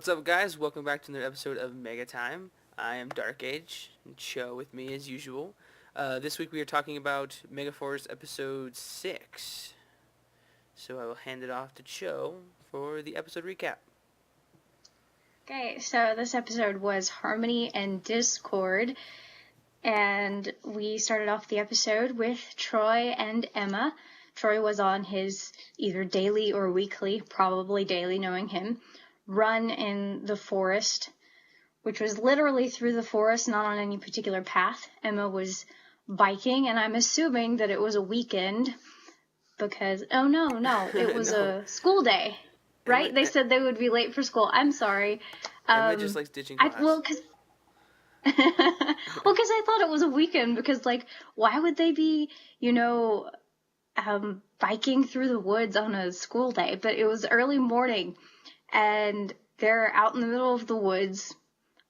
What's up, guys? Welcome back to another episode of Mega Time. I am Darcage, and Cho with me as usual. This week we are talking about Megaforce episode 6. So I will hand it off to Cho for the episode recap. Okay, so this episode was Harmony and Discord, and we started off the episode with Troy and Emma. Troy was on his either daily or weekly, probably daily knowing him, run in the forest, which was literally through the forest, not on any particular path. Emma was biking, and I'm assuming that it was a weekend because, it was a school day, right? Emma, they said they would be late for school. I'm sorry. Emma just likes ditching class. Because I thought it was a weekend because, why would they be, biking through the woods on a school day? But it was early morning, and they're out in the middle of the woods,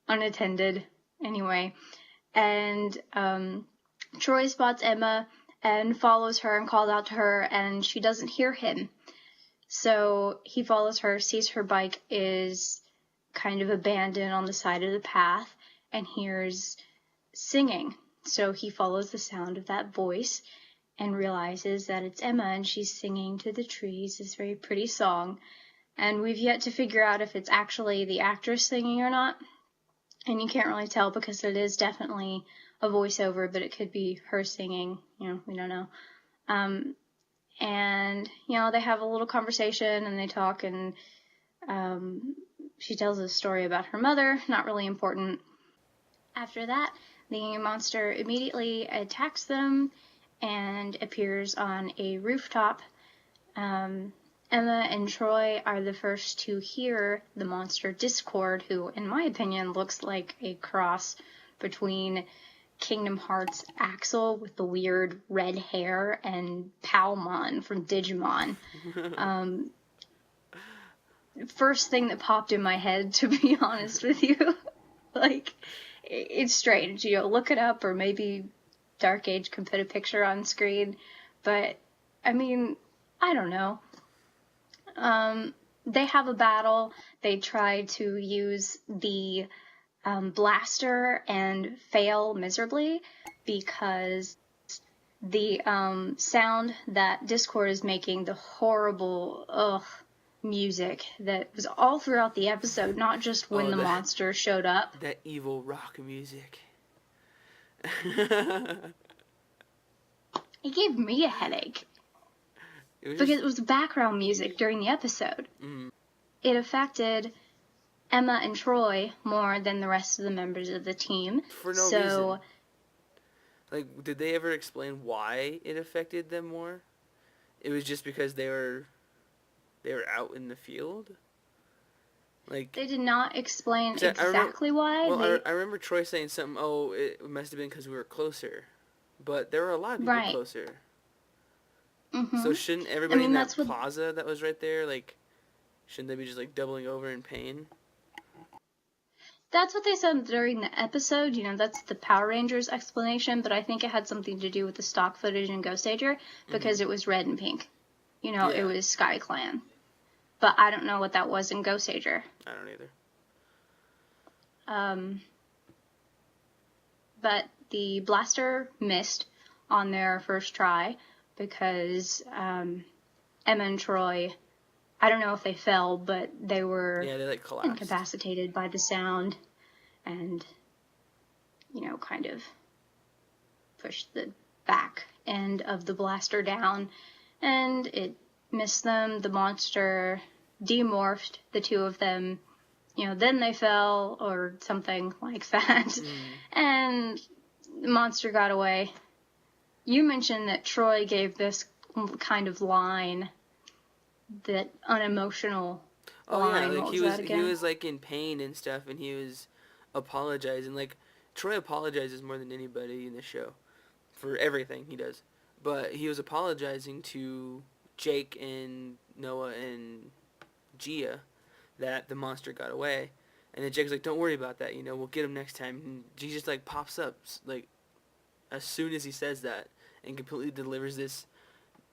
unattended, anyway. And Troy spots Emma and follows her and calls out to her, and she doesn't hear him. So he follows her, sees her bike is kind of abandoned on the side of the path, and hears singing. So he follows the sound of that voice and realizes that it's Emma, and she's singing to the trees this very pretty song. And we've yet to figure out if it's actually the actress singing or not. And you can't really tell because it is definitely a voiceover, but it could be her singing. We don't know. And, they have a little conversation and they talk, and she tells a story about her mother, not really important. After that, the monster immediately attacks them and appears on a rooftop. Emma and Troy are the first to hear the monster Discord, who, in my opinion, looks like a cross between Kingdom Hearts Axel with the weird red hair and Palmon from Digimon. First thing that popped in my head, to be honest with you. It's strange. Look it up, or maybe Darcage can put a picture on screen. But, I don't know. They have a battle. They try to use the blaster and fail miserably because the sound that Discord is making, the horrible music that was all throughout the episode, not just when the monster showed up. That evil rock music. It gave me a headache. Because it was background music during the episode. Mm. It affected Emma and Troy more than the rest of the members of the team. For no reason. Did they ever explain why it affected them more? It was just because they were out in the field? They did not explain exactly why. I remember Troy saying something, it must have been because we were closer. But there were a lot of people closer. Mm-hmm. So shouldn't everybody in that plaza that was right there, shouldn't they be just, doubling over in pain? That's what they said during the episode. That's the Power Rangers explanation, but I think it had something to do with the stock footage in Ghost Ager because it was red and pink. It was Sky Clan. But I don't know what that was in Ghost Ager. I don't either. But the blaster missed on their first try because Emma and Troy, I don't know if they fell, but they were they collapsed, incapacitated by the sound and, kind of pushed the back end of the blaster down, and it missed them. The monster demorphed the two of them. Then they fell or something like that. And the monster got away. You mentioned that Troy gave this kind of line, that unemotional line. Yeah, he was in pain and stuff, and he was apologizing. Troy apologizes more than anybody in the show for everything he does. But he was apologizing to Jake and Noah and Gia that the monster got away. And then Jake's like, don't worry about that, we'll get him next time. And G just, pops up, as soon as he says that, and completely delivers this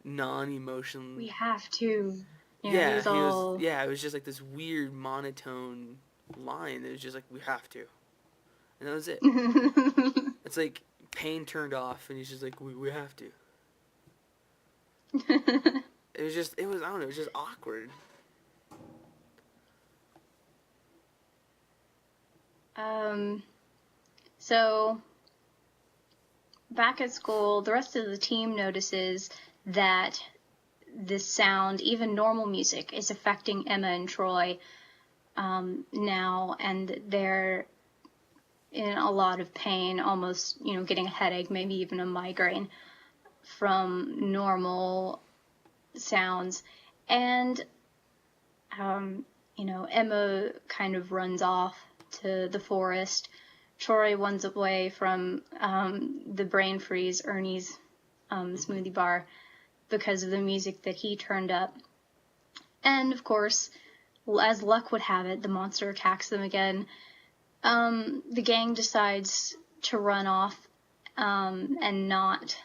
non-emotion... We have to. It was just, this weird monotone line. It was just like, we have to. And that was it. It's like Pain turned off, and he's just like, we have to. It was, I don't know, it was just awkward. So back at school, the rest of the team notices that this sound, even normal music, is affecting Emma and Troy now, and they're in a lot of pain, almost, getting a headache, maybe even a migraine from normal sounds. And, Emma kind of runs off to the forest. Troy runs away from the brain freeze, Ernie's smoothie bar, because of the music that he turned up. And, of course, as luck would have it, the monster attacks them again. The gang decides to run off and not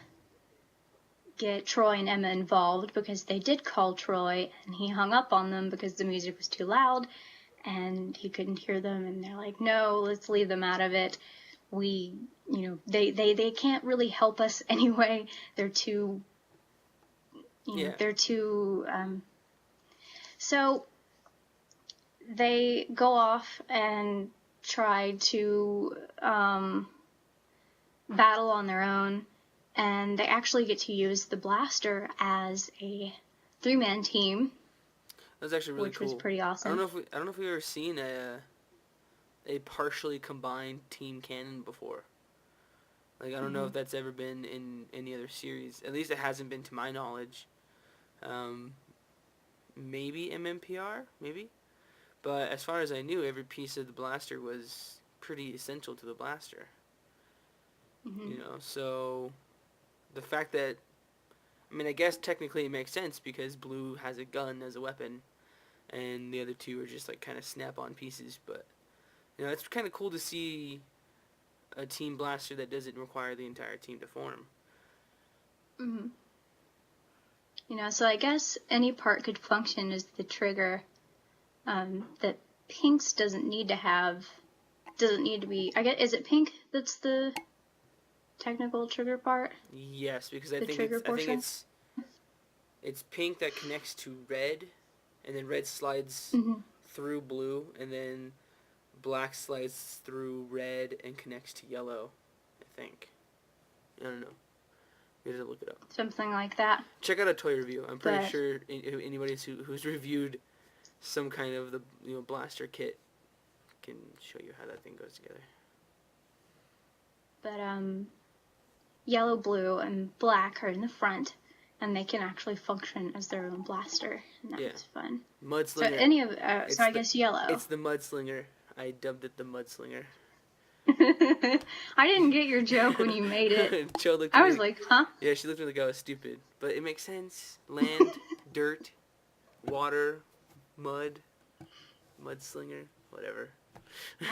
get Troy and Emma involved, because they did call Troy, and he hung up on them because the music was too loud and he couldn't hear them, and they're like, no, let's leave them out of it. They can't really help us anyway. They're too, they're too, so they go off and try to battle on their own, and they actually get to use the blaster as a 3-man team. That was actually really which cool. was pretty awesome. I don't know if we've ever seen a partially combined team cannon before. Like, I don't know if that's ever been in any other series. At least it hasn't been to my knowledge. Maybe MMPR, maybe. But as far as I knew, every piece of the blaster was pretty essential to the blaster. So the fact that, I guess technically it makes sense because Blue has a gun as a weapon, and the other two are just like kind of snap-on pieces. But it's kind of cool to see a team blaster that doesn't require the entire team to form. So I guess any part could function as the trigger. That Pink's doesn't need to be. I guess, is it Pink that's the technical trigger part? Yes, because I think it's Pink that connects to Red, and then Red slides through Blue, and then Black slides through Red and connects to Yellow, I think. I don't know. You have to look it up. Something like that. Check out a toy review. I'm pretty sure anybody who's reviewed some kind of the blaster kit can show you how that thing goes together. But Yellow, Blue, and Black are in the front, and they can actually function as their own blaster, and that's fun. Mudslinger. So I guess Yellow. It's the Mudslinger. I dubbed it the Mudslinger. I didn't get your joke when you made it. I was like, huh? Yeah, she looked at me like I was stupid, but it makes sense. Land, dirt, water, mud, Mudslinger, whatever.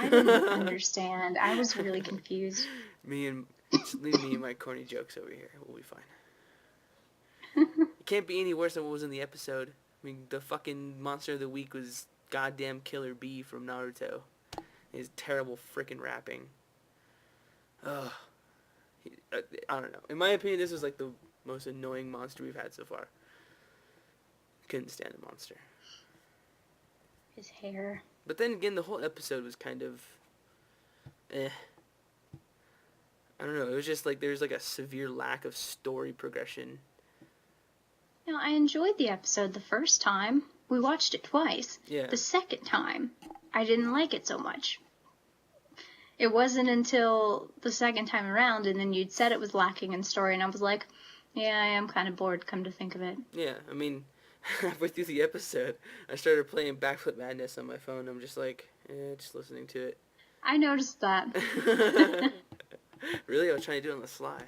I didn't understand. I was really confused. Leave me and my corny jokes over here. We'll be fine. It can't be any worse than what was in the episode. The fucking monster of the week was goddamn Killer Bee from Naruto. His terrible freaking rapping. Ugh. I don't know. In my opinion, this was like the most annoying monster we've had so far. Couldn't stand the monster. His hair. But then again, the whole episode was kind of I don't know. It was just like there's like a severe lack of story progression. I enjoyed the episode the first time. We watched it twice. Yeah. The second time, I didn't like it so much. It wasn't until the second time around, and then you'd said it was lacking in story, and I was like, yeah, I am kind of bored, come to think of it. Yeah, halfway through the episode, I started playing Backflip Madness on my phone. I'm just like, just listening to it. I noticed that. Really? I was trying to do it on the sly.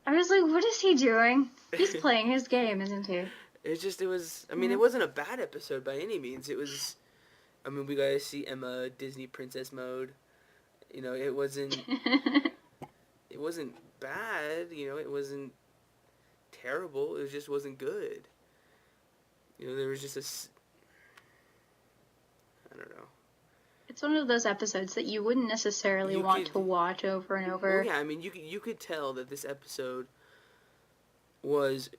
I was like, what is he doing? He's playing his game, isn't he? It wasn't a bad episode by any means. It was, we got to see Emma Disney princess mode. It wasn't bad, it wasn't terrible. It just wasn't good. There was just I don't know. It's one of those episodes that you wouldn't necessarily want to watch over and over. Well, yeah, I mean, you could tell that this episode was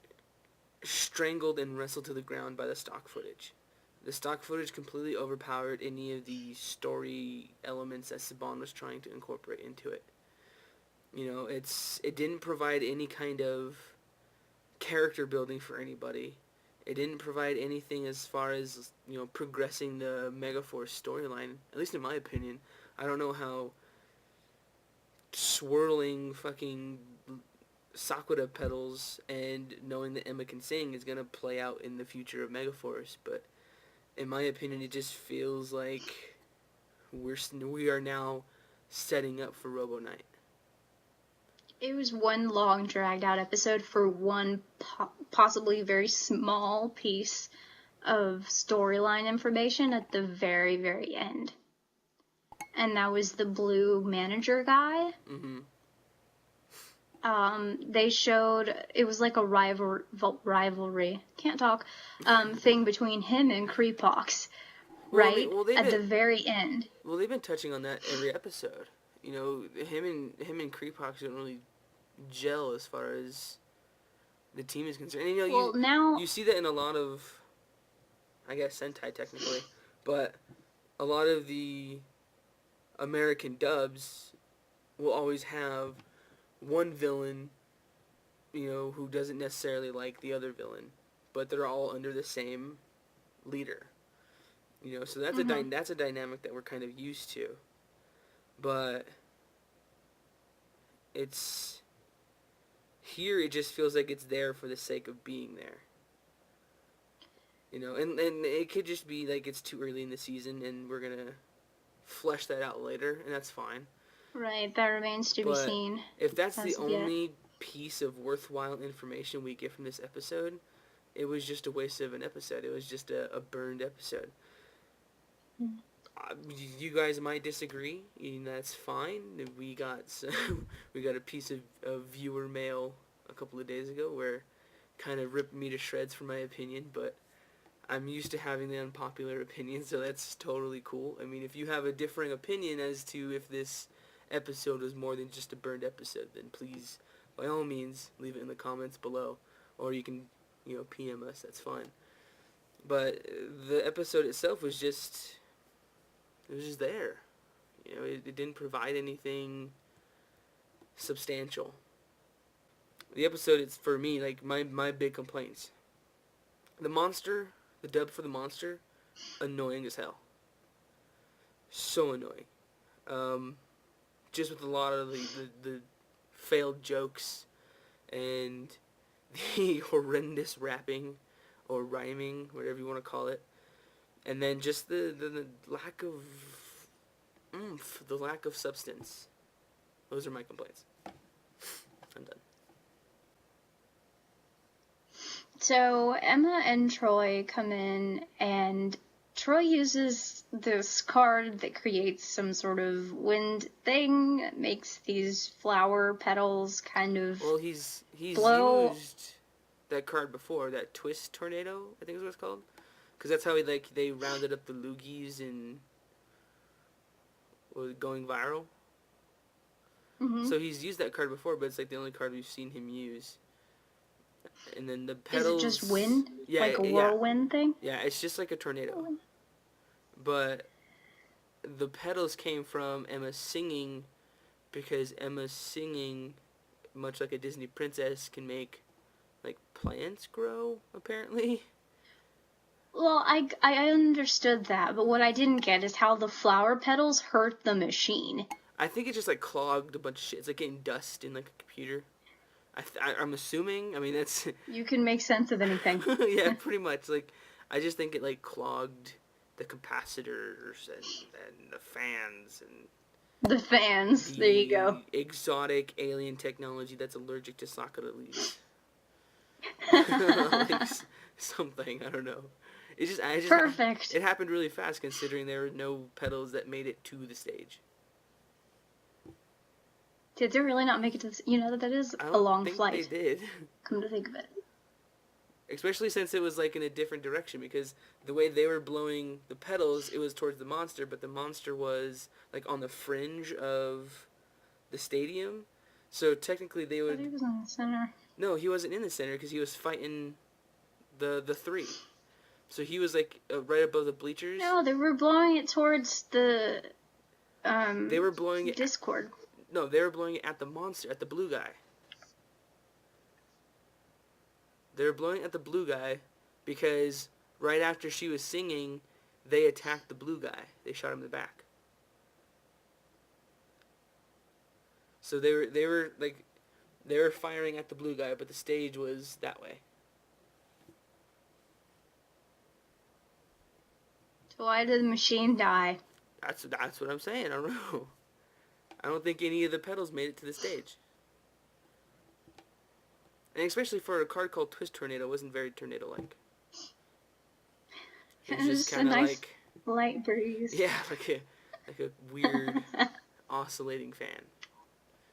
strangled and wrestled to the ground by the stock footage. The stock footage completely overpowered any of the story elements that Saban was trying to incorporate into it. You know, it didn't provide any kind of character building for anybody. It didn't provide anything as far as, you know, progressing the Megaforce storyline, at least in my opinion. I don't know how swirling fucking Sakura pedals and knowing that Emma can sing is going to play out in the future of Megaforce, but in my opinion, it just feels like we are now setting up for Robo Knight. It was one long, dragged-out episode for one possibly very small piece of storyline information at the very, very end. And that was the blue manager guy. Mm-hmm. They showed, it was like a rivalry, can't talk, thing between him and Creepox, right? At the very end. Well, they've been touching on that every episode. You know, him and Creepox don't really gel as far as the team is concerned. And, you know, you see that in a lot of, I guess, Sentai technically, but a lot of the American dubs will always have one villain, you know, who doesn't necessarily like the other villain, but they're all under the same leader. You know, so that's that's a dynamic that we're kind of used to. But it's here, it just feels like it's there for the sake of being there. You know, and it could just be like it's too early in the season and we're gonna flesh that out later, and that's fine. Right, that remains to be seen. If that's the only piece of worthwhile information we get from this episode, it was just a waste of an episode. It was just a burned episode. You guys might disagree, and that's fine. We got a piece of viewer mail a couple of days ago where kind of ripped me to shreds for my opinion, but I'm used to having the unpopular opinion, so that's totally cool. I mean, if you have a differing opinion as to if this episode was more than just a burned episode, then please, by all means, leave it in the comments below, or you can, you know, PM us. That's fine. But the episode itself was just there. You know, it didn't provide anything substantial. The episode is, for me, like my big complaints. The dub for the monster, annoying as hell. So annoying. Just with a lot of the failed jokes and the horrendous rapping or rhyming, whatever you want to call it. And then just the lack of oomph, the lack of substance. Those are my complaints. I'm done. So Emma and Troy come in, and Troy uses this card that creates some sort of wind thing, makes these flower petals kind of he's blow. Used that card before, that twist tornado, I think is what it's called. Because that's how they rounded up the loogies and was going viral. Mm-hmm. So he's used that card before, but it's like the only card we've seen him use. And then the petals... Is it just wind? Yeah, like a whirlwind thing? Yeah, it's just like a tornado. But the petals came from Emma singing, because Emma singing, much like a Disney princess, can make, like, plants grow, apparently. Well, I understood that, but what I didn't get is how the flower petals hurt the machine. I think it just, like, clogged a bunch of shit. It's like getting dust in, like, a computer. I'm assuming. I mean, that's... You can make sense of anything. Yeah, pretty much. Like, I just think it, like, clogged the capacitors and the fans and... The fans. There you go. Exotic alien technology that's allergic to Sakura leaves. Like, something. I don't know. Perfect. It happened really fast, considering there were no petals that made it to the stage. Did they really not make it to the... You know, that is a long flight. They did. Come to think of it. Especially since it was like in a different direction, because the way they were blowing the petals, it was towards the monster, but the monster was like on the fringe of the stadium. So technically they But he would... was in the center. No, he wasn't in the center because he was fighting the three. So he was like right above the bleachers. No, they were blowing it towards the They were blowing it... Discord. No, they were blowing it at the monster, at the blue guy. They were blowing at the blue guy because right after she was singing, they attacked the blue guy. They shot him in the back. So they were firing at the blue guy, but the stage was that way. So why did the machine die? That's what I'm saying. I don't know. I don't think any of the pedals made it to the stage. And especially for a card called Twist Tornado, it wasn't very tornado-like. It was just kind of nice like... light breeze. Yeah, like a weird oscillating fan.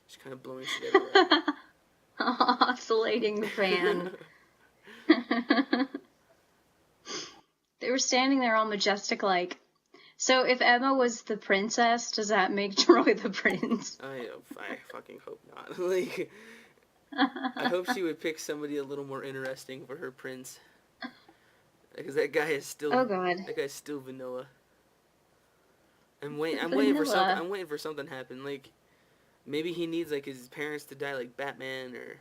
Just kind of blowing shit everywhere. Oscillating the fan. They were standing there all majestic-like. So if Emma was the princess, does that make Troy the prince? I fucking hope not. Like, I hope she would pick somebody a little more interesting for her prince. Because that guy is still... Oh god. That guy's still vanilla. I'm waiting for something to happen. Like, maybe he needs like his parents to die like Batman or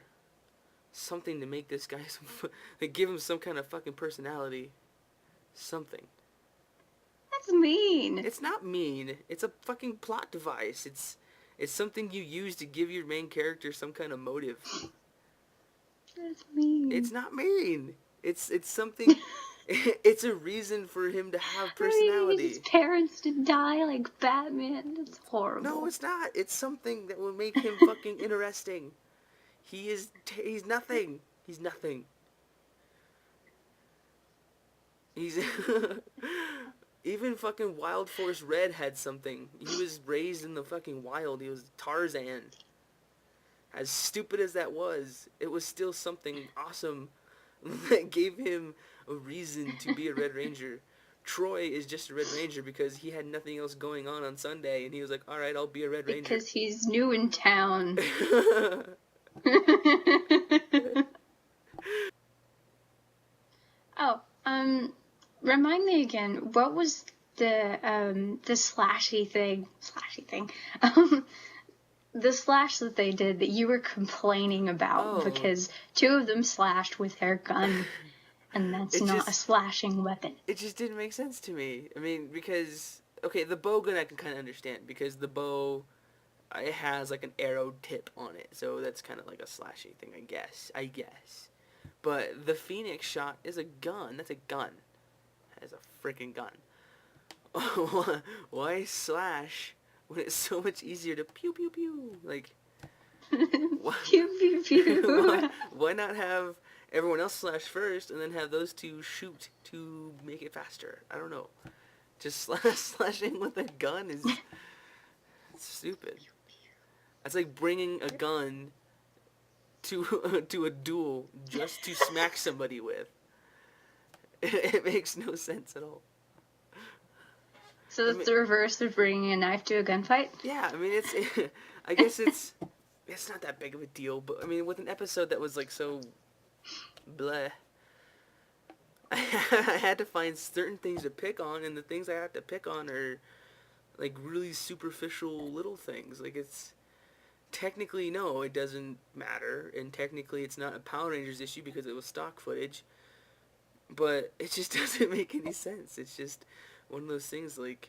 something to make this guy like give him some kind of fucking personality. Something. That's mean. It's not mean. It's a fucking plot device. It's something you use to give your main character some kind of motive. That's mean. It's not mean. It's something. It's a reason for him to have personality. I mean, his parents to die like Batman. That's horrible. No, it's not. It's something that will make him fucking interesting. He's nothing. He's nothing. He's even fucking Wild Force Red had something. He was raised in the fucking wild. He was Tarzan. As stupid as that was, it was still something awesome that gave him a reason to be a Red Ranger. Troy is just a Red Ranger because he had nothing else going on Sunday, and he was like, all right, I'll be a Red Ranger. Because he's new in town. Oh, remind me again, what was the slashy thing, the slash that they did that you were complaining about because two of them slashed with their gun, and that's not a slashing weapon. It just didn't make sense to me. I mean, because, okay, the bow gun I can kind of understand, because the bow, it has like an arrow tip on it, so that's kind of like a slashy thing, I guess. But the Phoenix shot is a gun. That's a gun. That is a freaking gun. Why slash when it's so much easier to pew pew pew? Like, Pew pew pew. why not have everyone else slash first and then have those two shoot to make it faster? I don't know. Just slashing with a gun is stupid. That's like bringing a gun to a duel just to smack somebody with. It makes no sense at all. So it's the reverse of bringing a knife to a gunfight? Yeah, I mean, I guess it's not that big of a deal, but I mean, with an episode that was like so bleh, I had to find certain things to pick on, and the things I have to pick on are like really superficial little things. Like, it's technically, no, it doesn't matter, and technically it's not a Power Rangers issue because it was stock footage, but it just doesn't make any sense. It's just one of those things like,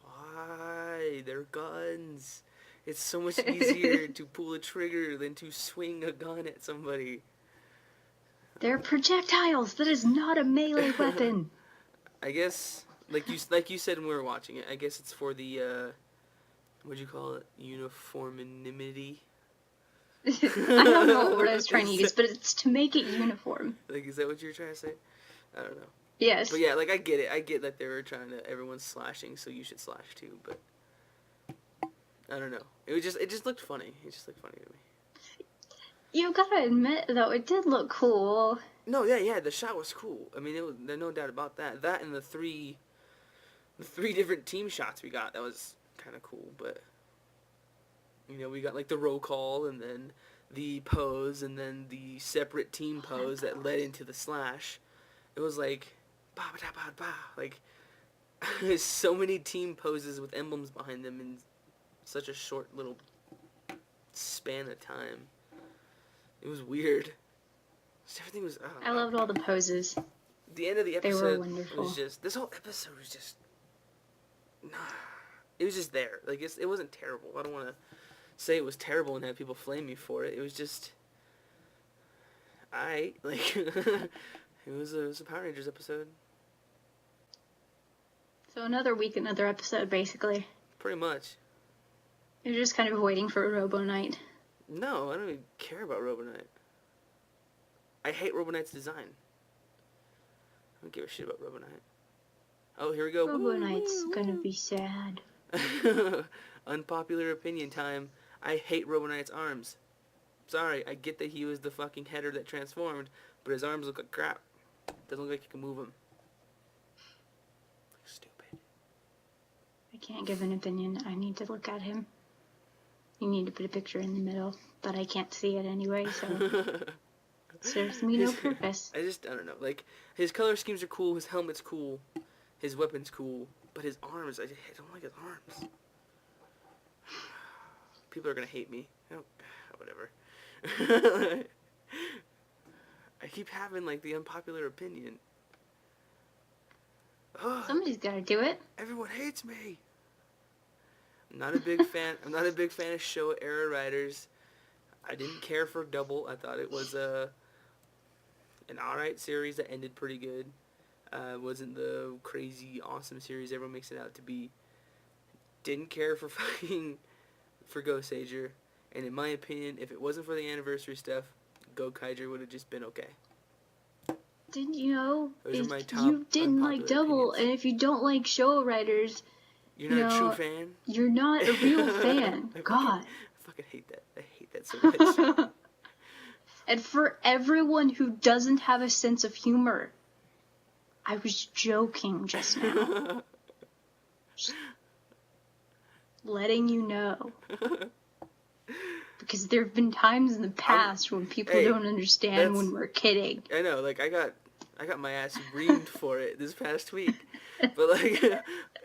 why? They're guns. It's so much easier to pull a trigger than to swing a gun at somebody. They're projectiles. That is not a melee weapon. I guess, like you said when we were watching it, I guess it's for the, what'd you call it? Uniformity? I don't know what I was trying to use, but it's to make it uniform. Like, is that what you were trying to say? I don't know. Yes. But yeah, like, I get it. I get that they were trying to, everyone's slashing, so you should slash too, but I don't know. It just looked funny. It just looked funny to me. You gotta admit, though, it did look cool. No, yeah, the shot was cool. I mean, there's no doubt about that. That and the three different team shots we got, that was kind of cool. But we got like the roll call, and then the pose, and then the separate team pose that led into the slash. It was like, ba ba da ba ba, like there's so many team poses with emblems behind them in such a short little span of time. It was weird. Everything was. I loved all the poses. The end of the They were episode wonderful. was just. This whole episode was just. It was just there. Like it wasn't terrible. I don't want to say it was terrible and have people flame me for it. It was just. Like it was a Power Rangers episode. So another week, another episode, basically. Pretty much. You're just kind of waiting for Robo Knight. No, I don't even care about Robo Knight. I hate Robo Knight's design. I don't give a shit about Robo Knight. Oh, here we go. Robo Knight's gonna be sad. Unpopular opinion time. I hate Robo Knight's arms. Sorry, I get that he was the fucking header that transformed, but his arms look like crap. Doesn't look like you can move them. Stupid. I can't give an opinion. I need to look at him. You need to put a picture in the middle, but I can't see it anyway, so serves me no purpose. I don't know. Like, his color schemes are cool, his helmet's cool, his weapon's cool, but his arms, I don't like his arms. People are gonna hate me. Whatever. I keep having, like, the unpopular opinion. Somebody's gotta do it. Everyone hates me. I'm not a big fan of Showa era writers. I didn't care for Double. I thought it was an alright series that ended pretty good. Wasn't the crazy awesome series everyone makes it out to be. Didn't care for Ghost Sager. And in my opinion, if it wasn't for the anniversary stuff, Gokaiger would have just been okay. Didn't you know? Those are my If top you didn't like unpopular Double, opinions. and if you don't like Showa writers, You're not a true fan? you're not a real fan. God. I fucking hate that. I hate that so much. And for everyone who doesn't have a sense of humor, I was joking just now. Just letting you know. Because there have been times in the past when people don't understand when we're kidding. I know, like, I got my ass reamed for it this past week. But, like,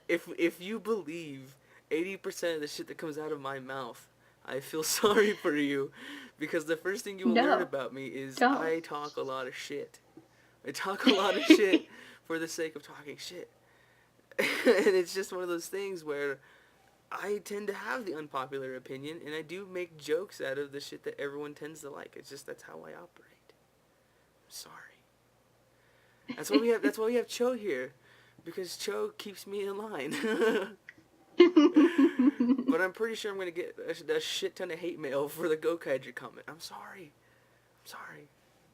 if you believe 80% of the shit that comes out of my mouth, I feel sorry for you. Because the first thing you will learn about me is I talk a lot of shit. I talk a lot of shit for the sake of talking shit. And it's just one of those things where I tend to have the unpopular opinion, and I do make jokes out of the shit that everyone tends to like. It's just that's how I operate. I'm sorry. That's why we have Cho here, because Cho keeps me in line. But I'm pretty sure I'm gonna get a shit ton of hate mail for the Gokaiger comment. I'm sorry.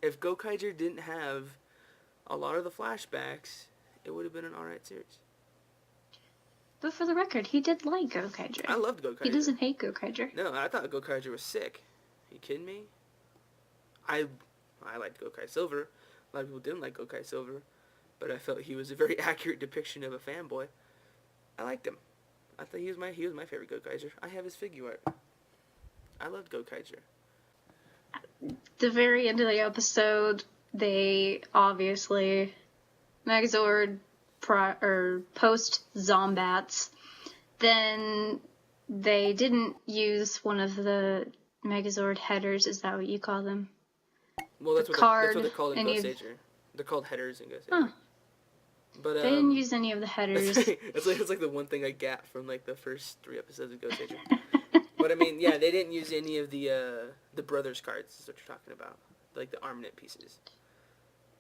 If Gokaiger didn't have a lot of the flashbacks, it would have been an alright series. But for the record, he did like Gokaiger. I loved Gokaiger. He doesn't hate Gokaiger. No, I thought Gokaiger was sick. Are you kidding me? I liked Gokai Silver. A lot of people didn't like Gokai Silver, but I felt he was a very accurate depiction of a fanboy. I liked him. I thought he was my favorite Gokaiger. I have his figure art. I loved Gokaiger. The very end of the episode, they obviously Megazord post Zombats. Then they didn't use one of the Megazord headers. Is that what you call them? Well, that's what they're called in Ghost Sager. They're called headers in Ghost Sager. Huh. But they didn't use any of the headers. It's like the one thing I got from like the first 3 episodes of Ghost Sager. But I mean, yeah, they didn't use any of the brothers cards. Is what you're talking about, like the Armnet pieces.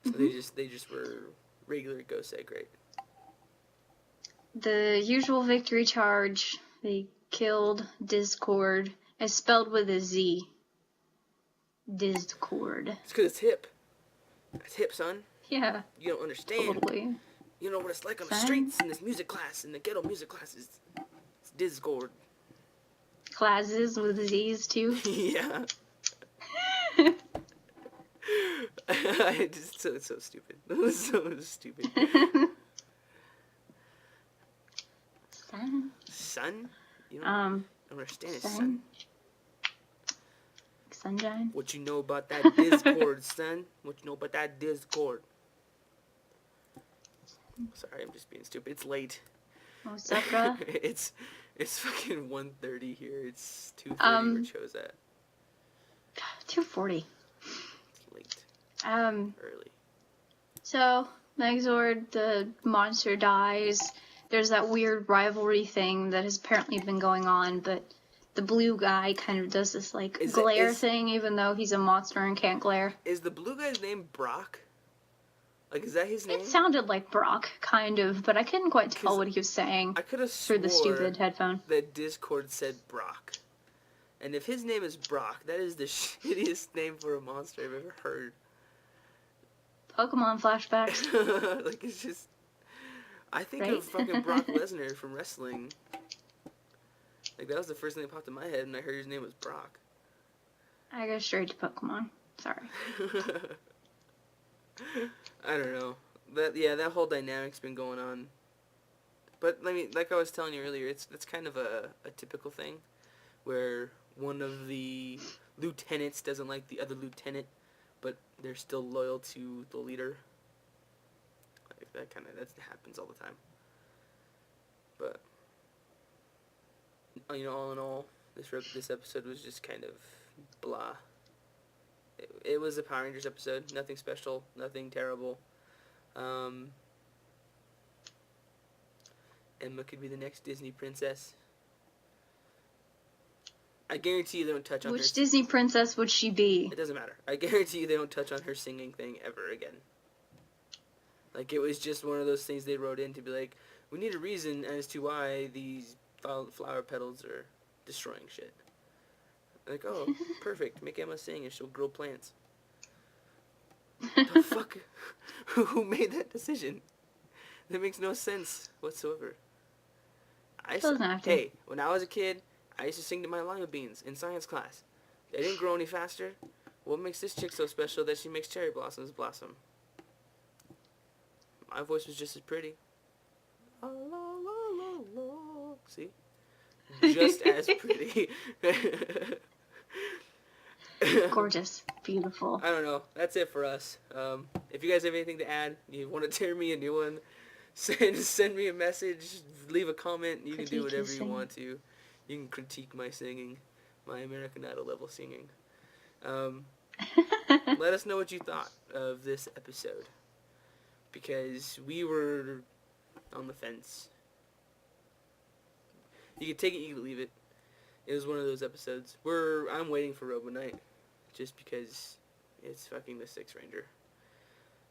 So they just were regular Ghost Sager grade. The usual victory charge. They killed Discord. It's spelled with a Z. Discord. It's because it's hip. It's hip, son. Yeah. You don't understand. Totally. You know what it's like on the streets in this music class, in the ghetto music classes. It's Discord. Classes with Z's too. Yeah. It's so stupid. So stupid. Sun. Sun? You Um, don't understand it, sun. son. Sunshine. What you know about that Discord, son? What you know about that Discord? Sorry, I'm just being stupid. It's late. What's up, bruh? it's fucking 1:30 here. It's 2:30 where Um, Cho's at. 2:40. It's late. Early. So Megazord, the monster dies. There's that weird rivalry thing that has apparently been going on, but the blue guy kind of does this like glare thing, even though he's a monster and can't glare. Is the blue guy's name Brock? Like, is that his name? It sounded like Brock, kind of, but I couldn't quite tell what he was saying I could have through the stupid headphone. That Discord said Brock. And if his name is Brock, that is the shittiest name for a monster I've ever heard. Pokemon flashbacks. Like, it's just... I think of fucking Brock Lesnar from wrestling. Like, that was the first thing that popped in my head, and I heard his name was Brock. I go straight to Pokemon. Sorry. I don't know. That whole dynamic's been going on. But, I mean, like I was telling you earlier, it's kind of a typical thing, where one of the lieutenants doesn't like the other lieutenant, but they're still loyal to the leader. Like, that happens all the time. But, you know, all in all, this episode was just kind of blah. It was a Power Rangers episode. Nothing special. Nothing terrible. Emma could be the next Disney princess. I guarantee you they don't touch on Which Disney princess would she be? It doesn't matter. I guarantee you they don't touch on her singing thing ever again. Like, it was just one of those things they wrote in to be like, we need a reason as to why these flower petals are destroying shit. Like, oh, perfect. Make Emma sing and she'll grow plants. The fuck? Who made that decision? That makes no sense whatsoever. Hey, when I was a kid, I used to sing to my lima beans in science class. They didn't grow any faster. What makes this chick so special that she makes cherry blossoms blossom? My voice was just as pretty. La, la, la, la. See? Just as pretty. Gorgeous. Beautiful. I don't know. That's it for us. If you guys have anything to add, you want to tear me a new one, send me a message, leave a comment. You can do whatever you want to. You can critique my singing, my American Idol level singing. Let us know what you thought of this episode, because we were on the fence. You can take it, you can leave it. It was one of those episodes where I'm waiting for Robo Knight, just because it's fucking the Sixth Ranger.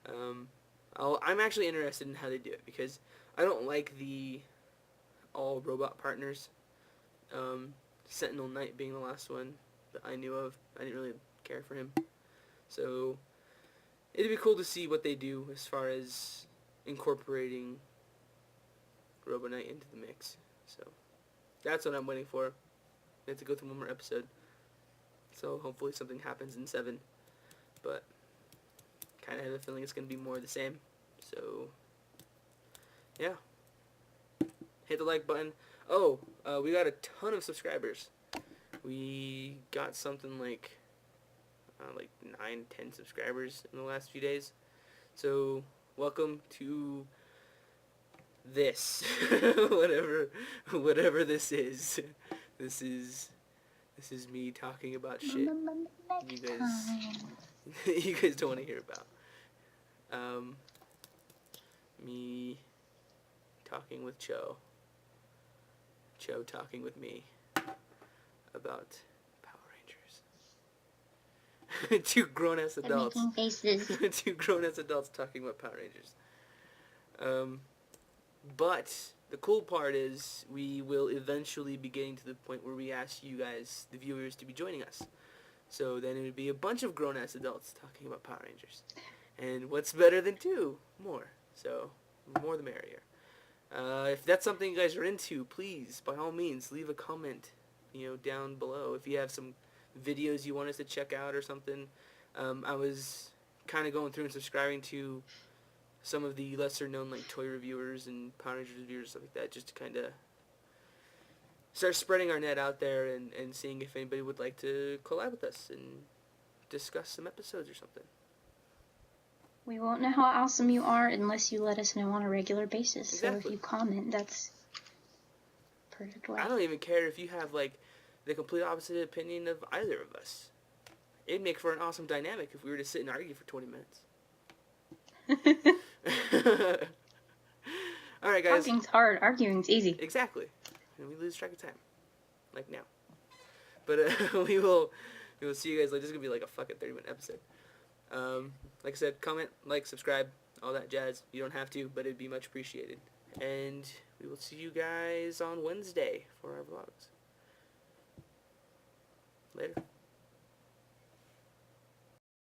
I'm actually interested in how they do it, because I don't like the all robot partners. Sentinel Knight being the last one that I knew of. I didn't really care for him. So it'd be cool to see what they do as far as incorporating Robo Knight into the mix. So that's what I'm waiting for. We have to go through one more episode. So hopefully something happens in 7. But kind of have a feeling it's going to be more of the same. So yeah. Hit the like button. Oh, we got a ton of subscribers. We got something like 9, 10 subscribers in the last few days. So welcome to this, whatever this is. This is me talking about shit you guys don't want to hear about. Me talking with Cho talking with me about Power Rangers. Two grown-ass adults. Making faces. Two grown-ass adults talking about Power Rangers. But the cool part is we will eventually be getting to the point where we ask you guys, the viewers, to be joining us. So then it would be a bunch of grown-ass adults talking about Power Rangers. And what's better than 2? More. So, more the merrier. If that's something you guys are into, please, by all means, leave a comment, down below. If you have some videos you want us to check out or something. I was kind of going through and subscribing to some of the lesser known like toy reviewers and Power Rangers reviewers, stuff like that, just to kind of start spreading our net out there and seeing if anybody would like to collab with us and discuss some episodes or something. We won't know how awesome you are unless you let us know on a regular basis. Exactly. So if you comment, that's perfect way. I don't even care if you have like the complete opposite opinion of either of us. It'd make for an awesome dynamic if we were to sit and argue for 20 minutes. All right, guys. Talking's hard. Arguing's easy. Exactly. And we lose track of time. Like now. But we will see you guys later. This is going to be like a fucking 30-minute episode. Like I said, comment, like, subscribe, all that jazz. You don't have to, but it'd be much appreciated. And we will see you guys on Wednesday for our vlogs. Later.